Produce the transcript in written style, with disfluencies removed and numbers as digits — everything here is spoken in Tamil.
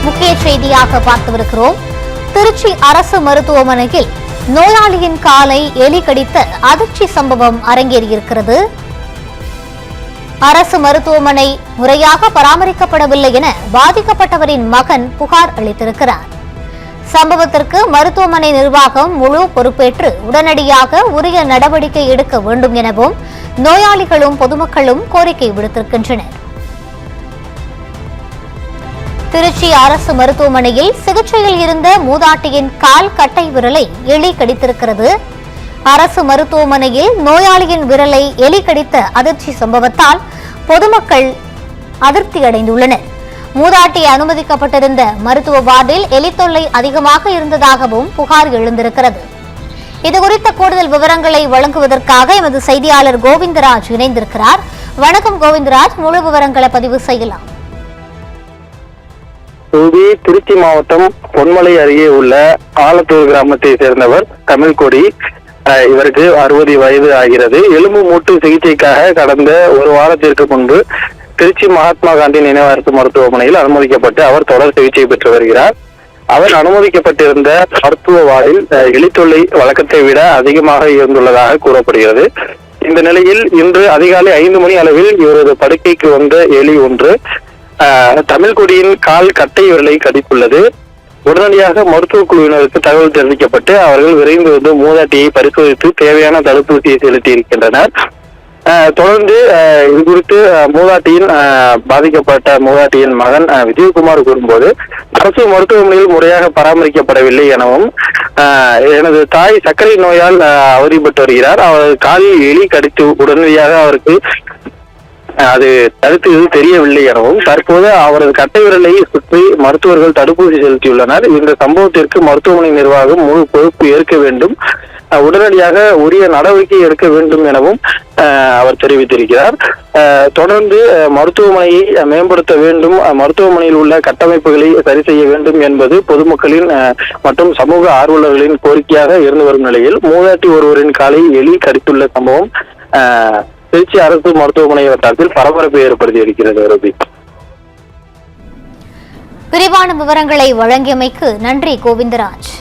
முக்கிய செய்தியாக பார்த்துவிருக்கிறோம். திருச்சி அரசு மருத்துவமனையில் நோயாளியின் காலை எலி கடித்த அதிர்ச்சி சம்பவம் அரங்கேறியிருக்கிறது. அரசு மருத்துவமனை முறையாக பராமரிக்கப்படவில்லை என பாதிக்கப்பட்டவரின் மகன் புகார் அளித்திருக்கிறார். சம்பவத்திற்கு மருத்துவமனை நிர்வாகம் முழு பொறுப்பேற்று உடனடியாக உரிய நடவடிக்கை எடுக்க வேண்டும் எனவும் நோயாளிகளும் பொதுமக்களும் கோரிக்கை விடுத்திருக்கின்றனர். திருச்சி அரசு மருத்துவமனையில் சிகிச்சையில் இருந்த மூதாட்டியின் கால் கட்டை விரலை எலி கடித்திருக்கிறது. அரசு மருத்துவமனையில் நோயாளியின் விரலை எலி கடித்த அதிர்ச்சி சம்பவத்தால் பொதுமக்கள் அதிருப்தியடைந்துள்ளனர். மூதாட்டி அனுமதிக்கப்பட்டிருந்த மருத்துவ வார்டில் எலி தொல்லை அதிகமாக இருந்ததாகவும் புகார் எழுந்திருக்கிறது. இதுகுறித்த கூடுதல் விவரங்களை வழங்குவதற்காக எமது செய்தியாளர் கோவிந்தராஜ் இணைந்திருக்கிறார். வணக்கம் கோவிந்தராஜ், முழு விவரங்களை பதிவு செய்யலாம். திருச்சி மாவட்டம் பொன்மலை அருகே உள்ள ஆலத்தூர் கிராமத்தை சேர்ந்தவர் தமிழ்கொடி. இவருக்கு 60 வயது ஆகிறது. எலும்பு மூட்டு சிகிச்சைக்காக கடந்த ஒரு வாரத்திற்கு முன்பு திருச்சி மகாத்மா காந்தி நினைவார்ப்பு மருத்துவமனையில் அனுமதிக்கப்பட்டு அவர் தொடர் சிகிச்சை பெற்று வருகிறார். அவர் அனுமதிக்கப்பட்டிருந்த மருத்துவ வார்டில் எலித்தொல்லை வழக்கத்தை விட அதிகமாக இருந்துள்ளதாக கூறப்படுகிறது. இந்த நிலையில் இன்று அதிகாலை 5 மணி அளவில் இவரது படுக்கைக்கு வந்த எலி ஒன்று தமிழ்கொடியின் கால் கட்டை விரலை கடித்துள்ளது. உடனடியாக மருத்துவ குழுவினருக்கு தகவல் தெரிவிக்கப்பட்டு அவர்கள் விரைந்து வந்து மூதாட்டியை பரிசோதித்து தேவையான தடுப்பூசியை செலுத்தி இருக்கின்றனர். தொடர்ந்து இது குறித்து பாதிக்கப்பட்ட மூதாட்டியின் மகன் விஜயகுமார் கூறும்போது, அரசு மருத்துவமனையில் முறையாக பராமரிக்கப்படவில்லை எனவும், எனது தாய் சர்க்கரை நோயால் அவதிப்பட்டு வருகிறார். அவர் காலில் எலி கடித்து உடனடியாக அவருக்கு அது தடுத்தது தெரியவில்லை எனவும், தற்போது அவரது கட்டை விரலை சுற்றி மருத்துவர்கள் தடுப்பூசி செலுத்தியுள்ளனர். இந்த சம்பவத்திற்கு மருத்துவமனை நிர்வாகம் முழு பொறுப்பு ஏற்க வேண்டும், உடனடியாக உரிய நடவடிக்கை எடுக்க வேண்டும் எனவும் அவர் தெரிவித்திருக்கிறார். தொடர்ந்து மருத்துவமனையை மேம்படுத்த வேண்டும், மருத்துவமனையில் உள்ள கட்டமைப்புகளை சரி செய்ய வேண்டும் என்பது பொதுமக்களின் மற்றும் சமூக ஆர்வலர்களின் கோரிக்கையாக இருந்து வரும் நிலையில் மூதாட்டி ஒருவரின் காலை எலி கடித்துள்ள சம்பவம் திருச்சி அரசு மருத்துவமனை வட்டாரத்தில் பரபரப்பை ஏற்படுத்தி இருக்கிறது. ரவி, விரிவான விவரங்களை வழங்கியமைக்கு நன்றி கோவிந்தராஜ்.